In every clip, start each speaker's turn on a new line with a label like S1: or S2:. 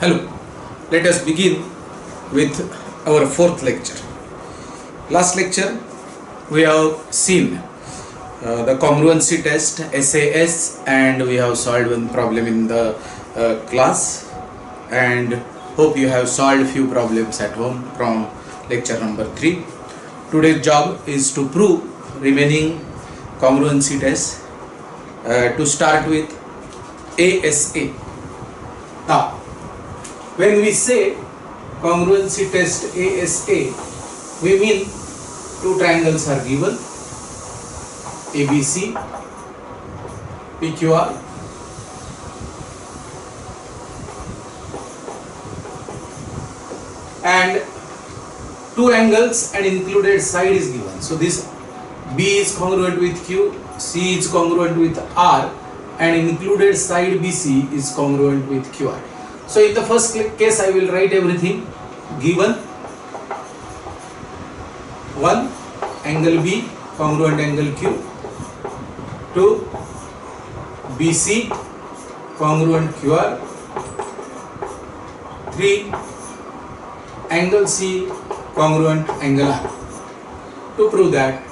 S1: Hello, let us begin with our fourth lecture. Last lecture we have seen the congruency test SAS, and we have solved one problem in the class, and hope you have solved few problems at home from lecture number 3. Today's job is to prove remaining congruency test. To start with ASA. Now, when we say congruency test ASA, we mean two triangles are given, ABC, PQR, and two angles and included side is given. So this B is congruent with Q, C is congruent with R, and included side BC is congruent with QR. So in the first case I will write everything given. 1. Angle B congruent angle Q. 2. BC congruent QR. 3. Angle C congruent angle R. To prove that,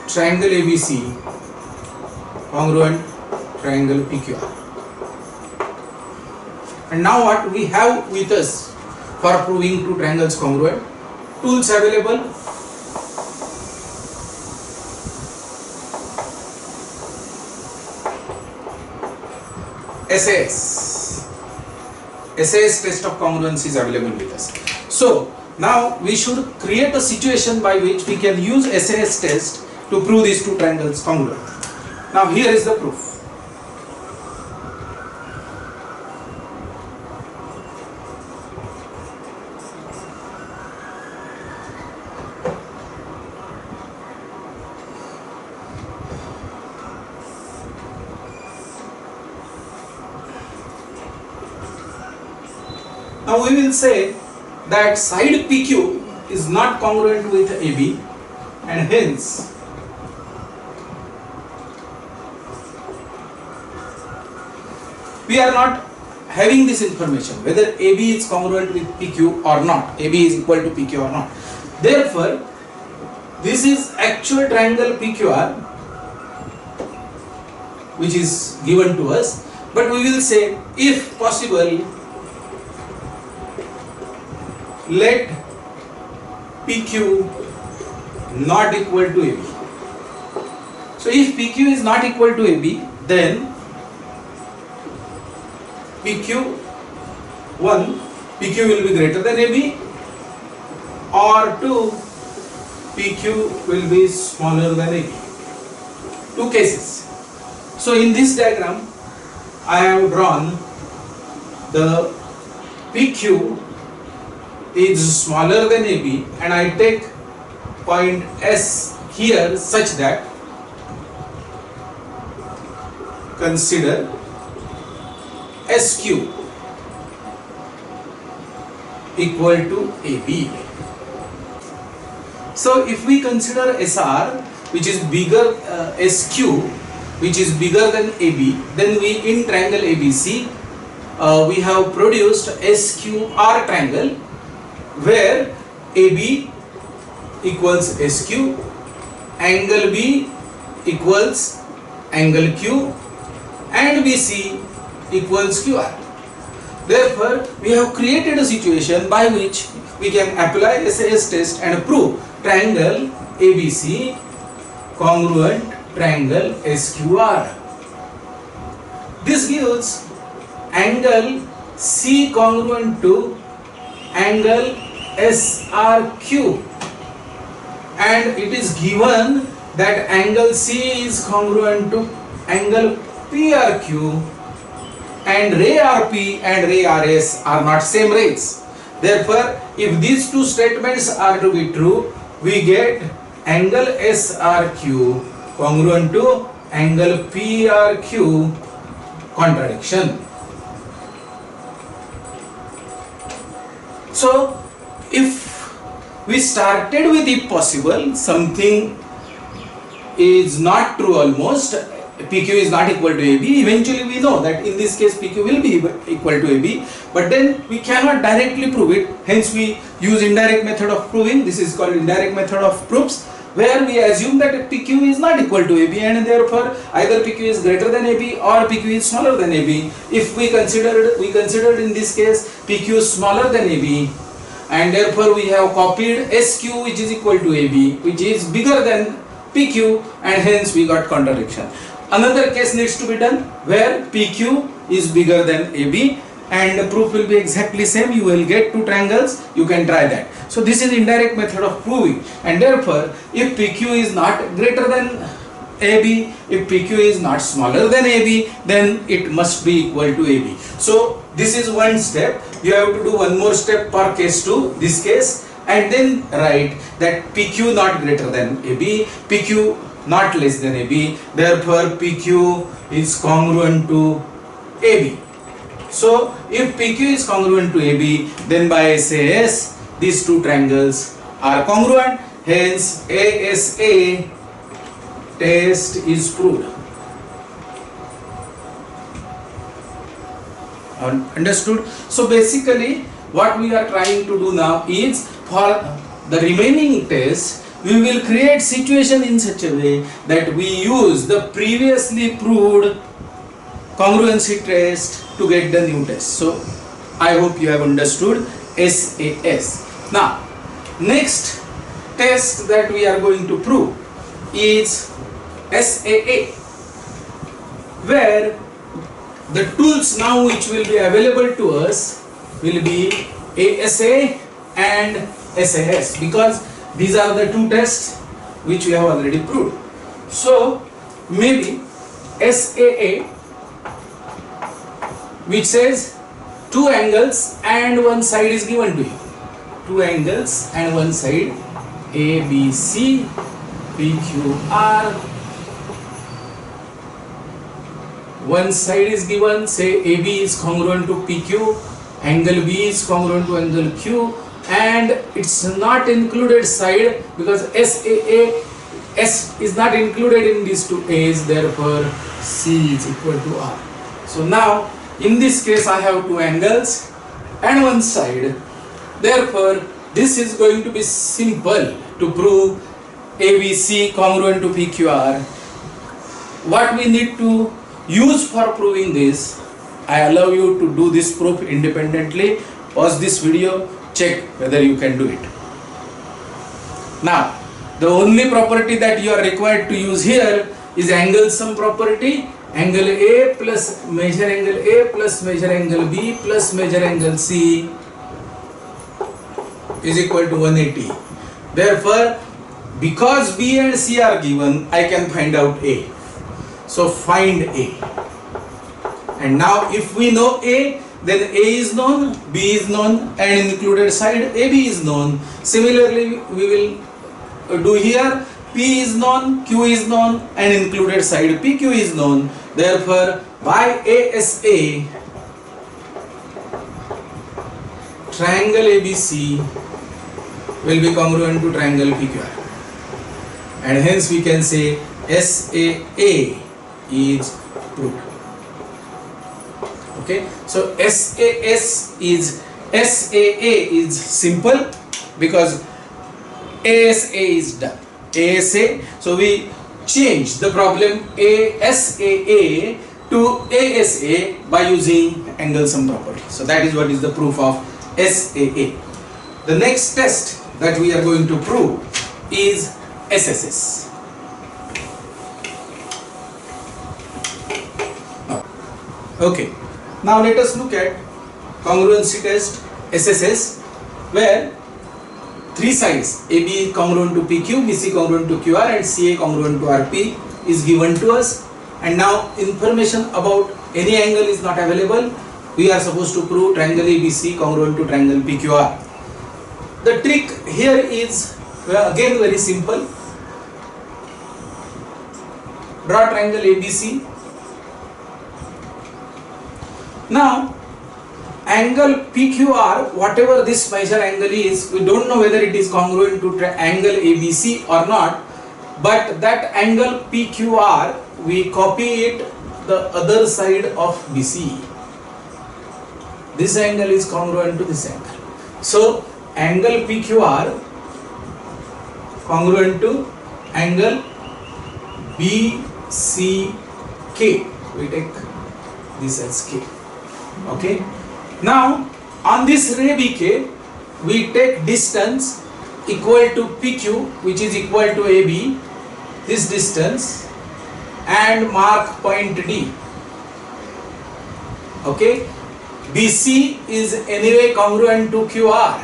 S1: triangle ABC congruent triangle PQR. And now what we have with us for proving two triangles congruent? Tools available. SAS test of congruence is available with us. So now we should create a situation by which we can use SAS test to prove these two triangles congruent. Now here is the proof. Now we will say that side PQ is not congruent with AB, and hence we are not having this information whether AB is congruent with PQ or not, AB is equal to PQ or not. Therefore, this is actual triangle PQR which is given to us, but we will say, if possible, let PQ not equal to AB. So if PQ is not equal to AB, then PQ will be greater than AB, or 2, PQ will be smaller than AB. Two cases. So in this diagram I have drawn the PQ is smaller than AB, and I take point S here such that consider SQ equal to AB. So if we consider SR, which is bigger, SQ which is bigger than AB, then we in triangle ABC we have produced SQR triangle where AB equals SQ, angle B equals angle Q, and BC equals QR. Therefore, we have created a situation by which we can apply SAS test and prove triangle ABC congruent triangle SQR. This gives angle C congruent to angle SRQ, and it is given that angle C is congruent to angle PRQ, and ray RP and ray RS are not same rays. Therefore, if these two statements are to be true, we get angle SRQ congruent to angle PRQ contradiction. So if we started with if possible, something is not true almost, PQ is not equal to AB. Eventually we know that in this case PQ will be equal to AB, but then we cannot directly prove it, hence we use indirect method of proving. This is called indirect method of proofs, where we assume that PQ is not equal to AB, and therefore either PQ is greater than AB or PQ is smaller than AB. If we considered in this case PQ is smaller than AB, and therefore we have copied SQ, which is equal to AB, which is bigger than PQ, and hence we got contradiction. Another case needs to be done where PQ is bigger than AB, and the proof will be exactly same. You will get two triangles. You can try that. So this is indirect method of proving, and therefore if PQ is not greater than AB, if PQ is not smaller than AB, then it must be equal to AB. So this is one step. You have to do one more step per case to this case, and then write that PQ not greater than AB, PQ not less than AB, therefore PQ is congruent to AB. So if PQ is congruent to AB, then by SAS these two triangles are congruent, hence ASA test is proved. Understood? So basically what we are trying to do now is, for the remaining test we will create situation in such a way that we use the previously proved congruency test to get the new test. So I hope you have understood SAS. Now next test that we are going to prove is SAA, where the tools now which will be available to us will be ASA and SAS, because these are the two tests which we have already proved. So maybe SAA, which says two angles and one side is given to you. Two angles and one side, ABC, PQR. One side is given, say AB is congruent to PQ, angle B is congruent to angle Q, and it's not included side because SAA, S is not included in these two A's, therefore C is equal to R. So now in this case I have two angles and one side, therefore this is going to be simple to prove ABC congruent to PQR. What we need to use for proving this, I allow you to do this proof independently. Pause this video, check whether you can do it. Now the only property that you are required to use here is angle sum property. Angle A plus measure angle A plus measure angle B plus measure angle C is equal to 180. Therefore, because B and C are given, I can find out A. So find A. And now if we know A, then A is known, B is known, and included side AB is known. Similarly, we will do here, P is known, Q is known, and included side PQ is known. Therefore, by ASA, triangle ABC will be congruent to triangle PQR, and hence we can say SAA is proved. Okay, so SAA is simple because ASA is done. ASA, so we change the problem ASAA to ASA by using angle sum property. So that is what is the proof of SAA. The next test that we are going to prove is SSS. Okay, now let us look at congruency test SSS, where three sides AB congruent to PQ, BC congruent to QR, and CA congruent to RP is given to us, and now information about any angle is not available. We are supposed to prove triangle ABC congruent to triangle PQR. The trick here is again very simple. Draw triangle ABC. Now angle PQR, whatever this measure angle is, we don't know whether it is congruent to angle ABC or not, but that angle PQR we copy it the other side of BC. This angle is congruent to this angle. So angle PQR congruent to angle BCK. We take this as K. Okay. Now on this ray BK, we take distance equal to PQ, which is equal to AB, this distance, and mark point D. Okay. BC is anyway congruent to QR.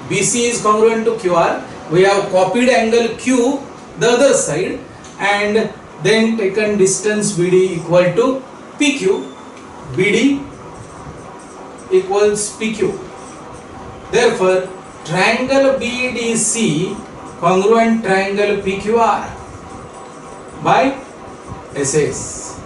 S1: BC is congruent to QR. We have copied angle Q the other side and then taken distance BD equal to PQ. BD equals PQ. Therefore, triangle BDC congruent triangle PQR by SAS.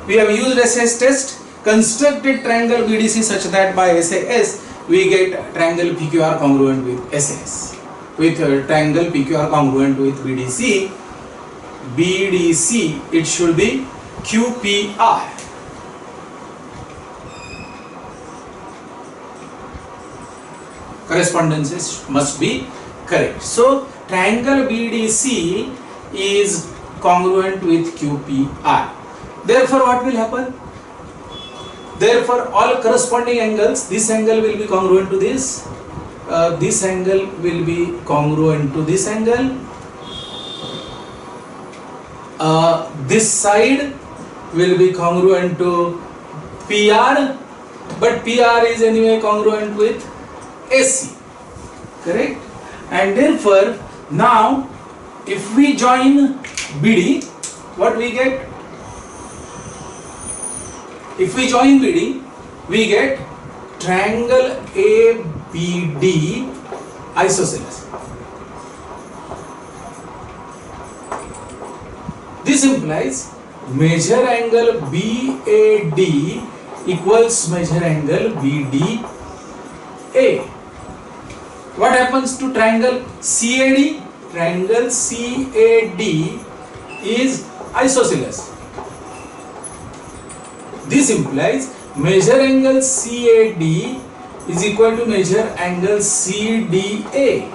S1: We have used SAS test, constructed triangle BDC such that by SAS we get triangle PQR congruent with SAS. With triangle PQR congruent with BDC, it should be QPR. Correspondences must be correct. So triangle BDC is congruent with QPR. Therefore, what will happen? Therefore, all corresponding angles, this angle will be congruent to this angle will be congruent to this angle, this side will be congruent to PR, but PR is anyway congruent with AC, correct? And therefore, now if we join BD, what we get? If we join BD, we get triangle ABD isosceles. This implies measure angle BAD equals measure angle BDA. What happens to triangle CAD? Triangle CAD is isosceles. This implies measure angle CAD is equal to measure angle CDA.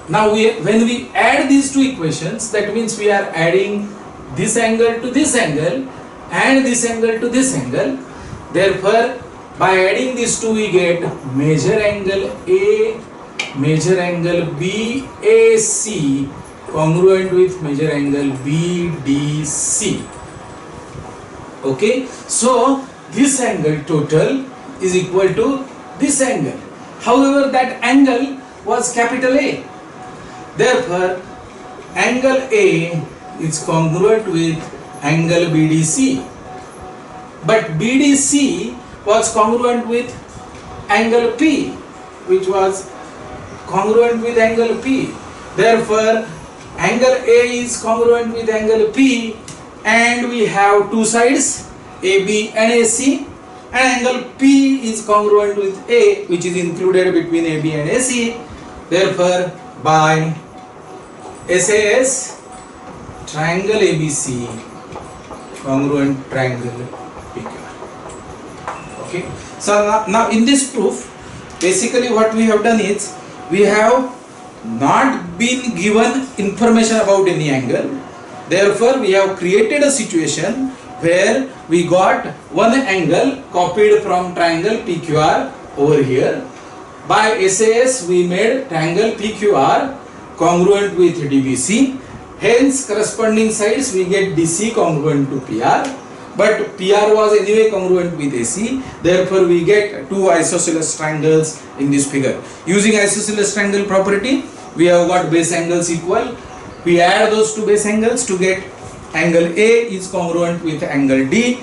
S1: Now when we add these two equations, that means we are adding this angle to this angle and this angle to this angle. Therefore, by adding these two we get measure angle A, measure angle BAC congruent with measure angle BDC. Okay, so this angle total is equal to this angle. However, that angle was capital A. Therefore, angle A is congruent with angle BDC. But BDC was congruent with angle P, which was congruent with angle P. Therefore, angle A is congruent with angle P, and we have two sides, AB and AC, and angle P is congruent with A, which is included between AB and AC. Therefore, by SAS, triangle ABC congruent triangle PQR. Okay. So now in this proof, basically what we have done is, we have not been given information about any angle. Therefore, we have created a situation where we got one angle copied from triangle PQR over here. By SAS, we made triangle PQR congruent with DBC. Hence, corresponding sides we get DC congruent to PR. But PR was anyway congruent with AC. Therefore, we get two isosceles triangles in this figure. Using isosceles triangle property, we have got base angles equal. We add those two base angles to get angle A is congruent with angle D,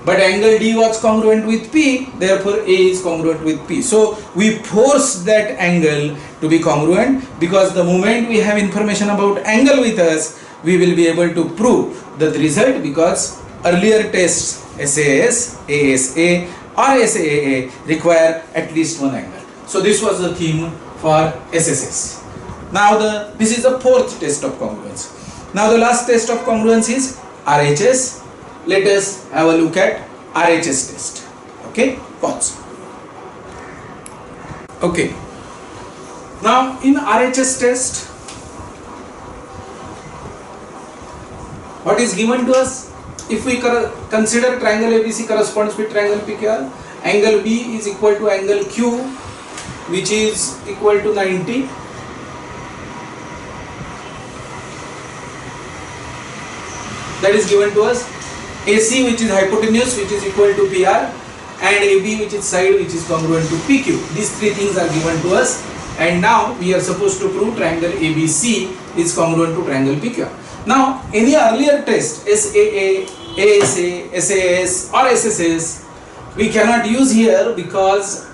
S1: but angle D was congruent with P, therefore A is congruent with P. So we force that angle to be congruent, because the moment we have information about angle with us, we will be able to prove the result, because earlier tests SAS, ASA or SAA require at least one angle. So this was the theme for SSS. Now this is the fourth test of congruence. Now the last test of congruence is RHS. Let us have a look at RHS test. Okay, pause. Okay, now in RHS test, what is given to us? If we consider triangle ABC corresponds with triangle PQR, angle B is equal to angle Q, which is equal to 90. That is given to us. AC, which is hypotenuse, which is equal to PR, and AB, which is side, which is congruent to PQ. These three things are given to us, and now we are supposed to prove triangle ABC is congruent to triangle PQR. Now, any earlier test, SAA, ASA, SAS or SSS, we cannot use here because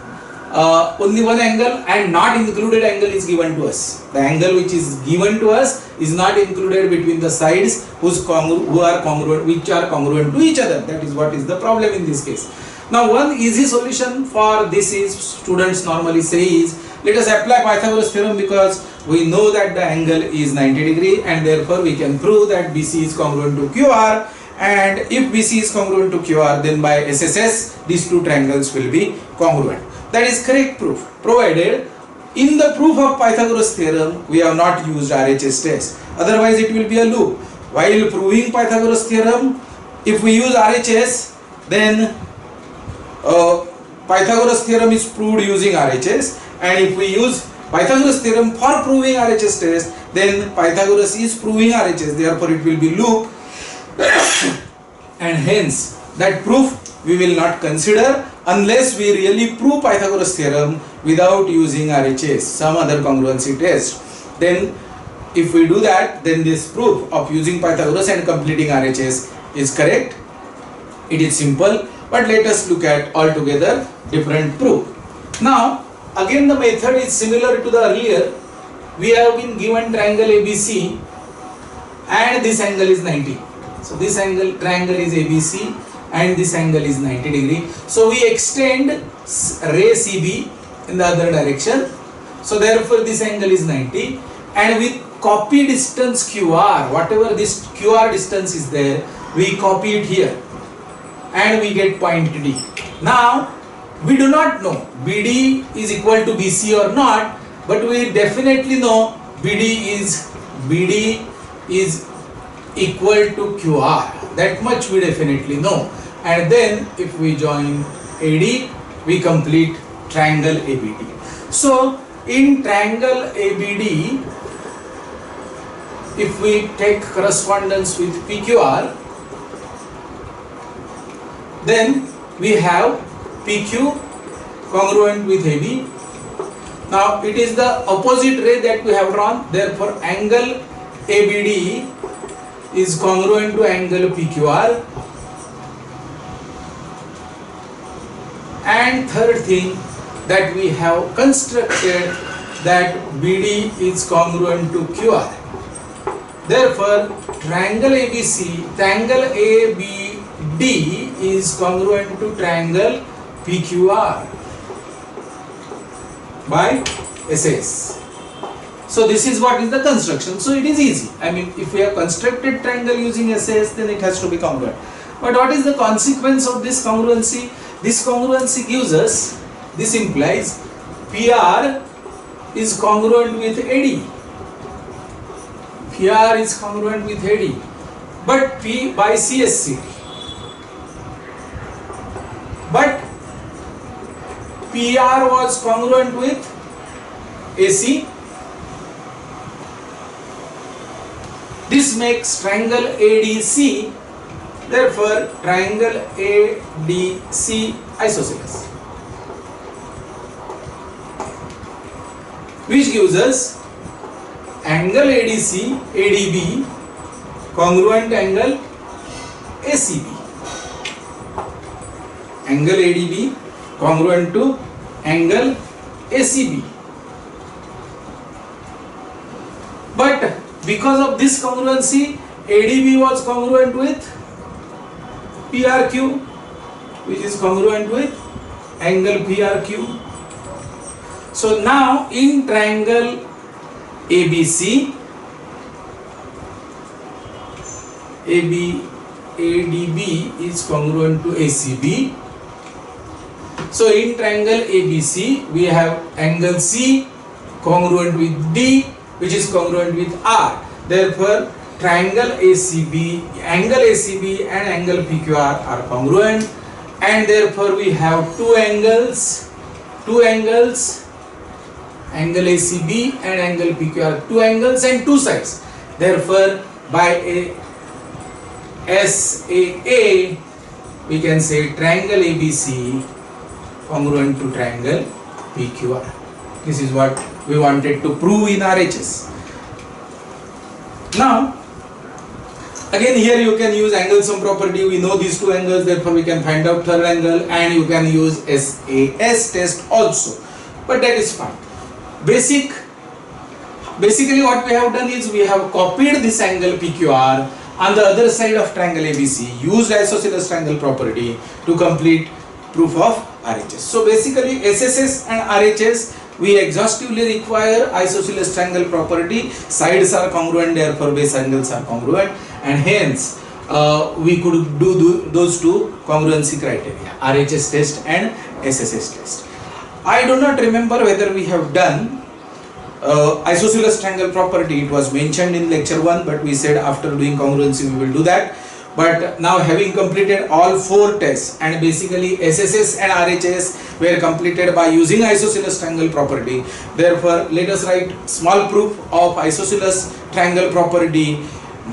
S1: only one angle and not included angle is given to us. The angle which is given to us is not included between the sides which are congruent to each other. That is what is the problem in this case. Now, one easy solution for this is, students normally say is, let us apply Pythagoras theorem, because we know that the angle is 90 degree and therefore we can prove that BC is congruent to QR, and if BC is congruent to QR, then by SSS these two triangles will be congruent. That is correct proof, provided in the proof of Pythagoras theorem we have not used RHS test. Otherwise it will be a loop. While proving Pythagoras theorem, if we use RHS, then Pythagoras theorem is proved using RHS, and if we use Pythagoras theorem for proving RHS test, then Pythagoras is proving RHS, therefore it will be loop, and hence that proof we will not consider unless we really prove Pythagoras theorem without using RHS, some other congruency test. Then if we do that, then this proof of using Pythagoras and completing RHS is correct. It is simple, but let us look at altogether different proof. Now again the method is similar to the earlier. We have been given triangle ABC and this angle is 90. So this triangle is ABC and this angle is 90 degree. So we extend ray CB in the other direction. So therefore this angle is 90, and with copy distance QR, whatever this QR distance is there, we copy it here and we get point D. Now we do not know BD is equal to BC or not, but we definitely know BD is equal to QR. That much we definitely know. And then if we join AD, we complete triangle ABD. So in triangle ABD, if we take correspondence with PQR, then we have PQ congruent with AB. Now it is the opposite ray that we have drawn, therefore angle ABD is congruent to angle PQR. And third thing, that we have constructed that BD is congruent to QR. Therefore triangle ABD is congruent to triangle PQR by SS. So this is what is the construction. So it is easy. I mean, if we have constructed triangle using SS, then it has to be congruent. But what is the consequence of this congruency? This congruency gives us, this implies PR is congruent with AD. PR is congruent with AD, but P by CSC. But PR was congruent with AC. This makes triangle ADC, therefore triangle ADC isosceles, which gives us angle ADB congruent angle ACB. Angle ADB congruent to angle ACB. But because of this congruency, ADB was congruent with PRQ, which is congruent with angle PRQ. So now in triangle ABC, ADB is congruent to ACB. So in triangle ABC we have angle C congruent with D, which is congruent with R. Therefore triangle ACB, angle ACB and angle PQR are congruent, and therefore we have two angles, angle ACB and angle PQR, two angles and two sides. Therefore by SAA we can say triangle ABC congruent to triangle PQR. This is what we wanted to prove in RHS. Now again here you can use angle sum property. We know these two angles, therefore we can find out third angle, and you can use SAS test also, but that is fine. Basically what we have done is we have copied this angle PQR on the other side of triangle ABC, used isosceles triangle property to complete proof of RHS. So basically SSS and RHS we exhaustively require isosceles triangle property. Sides are congruent, therefore base angles are congruent, and hence we could do those two congruency criteria, RHS test and SSS test. I do not remember whether we have done isosceles triangle property. It was mentioned in lecture 1, but we said after doing congruency we will do that. But now having completed all 4 tests, and basically SSS and RHS were completed by using isosceles triangle property, therefore let us write small proof of isosceles triangle property,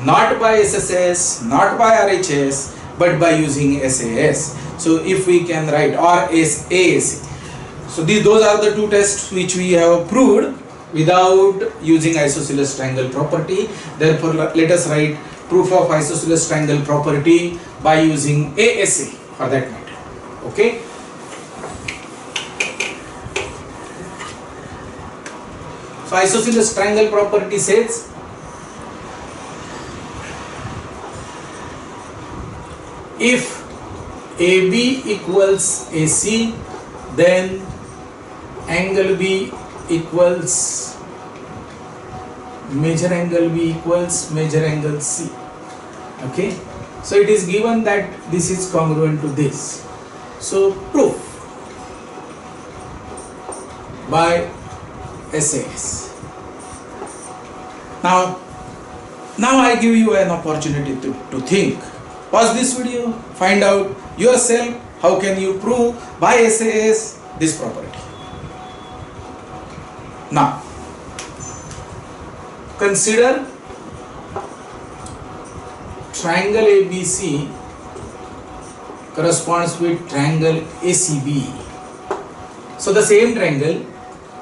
S1: not by SSS, not by RHS, but by using SAS. So if we can write, or SAAC. So those are the 2 tests which we have proved without using isosceles triangle property. Therefore let us write proof of isosceles triangle property by using ASA for that matter. Okay. So isosceles triangle property says if AB equals AC, then angle B equals major angle B equals major angle C. Okay, so it is given that this is congruent to this. So proof by SAS. Now I give you an opportunity to think. Pause this video, find out yourself how can you prove by SAS this property. Now consider triangle ABC corresponds with triangle ACB. So the same triangle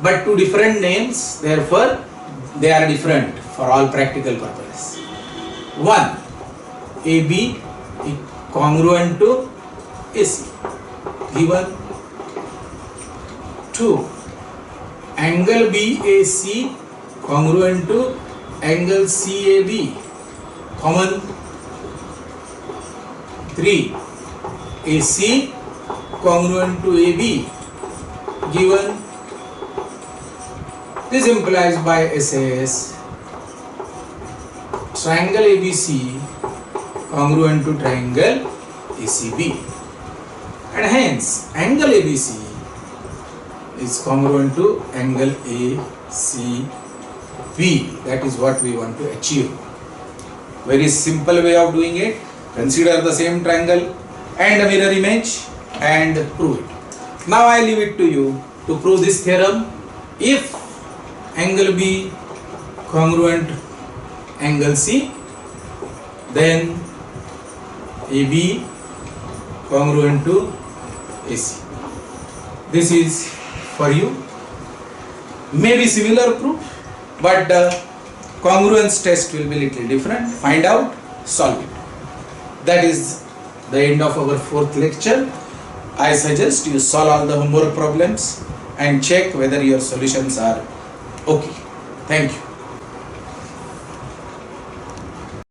S1: but 2 different names, therefore they are different for all practical purposes. 1. AB is congruent to AC, given. 2. Angle BAC congruent to angle CAB, common. 3. AC congruent to AB, given. This implies by SAS triangle ABC congruent to triangle ACB, and hence angle ABC is congruent to angle ACB. That is what we want to achieve. Very simple way of doing it. Consider the same triangle and a mirror image and prove it. Now I leave it to you to prove this theorem. If angle B congruent angle C, then AB congruent to AC. This is for you. Maybe similar proof, but the congruence test will be little different. Find out, solve it. That is the end of our 4th lecture. I suggest you solve all the homework problems and check whether your solutions are okay. Thank you.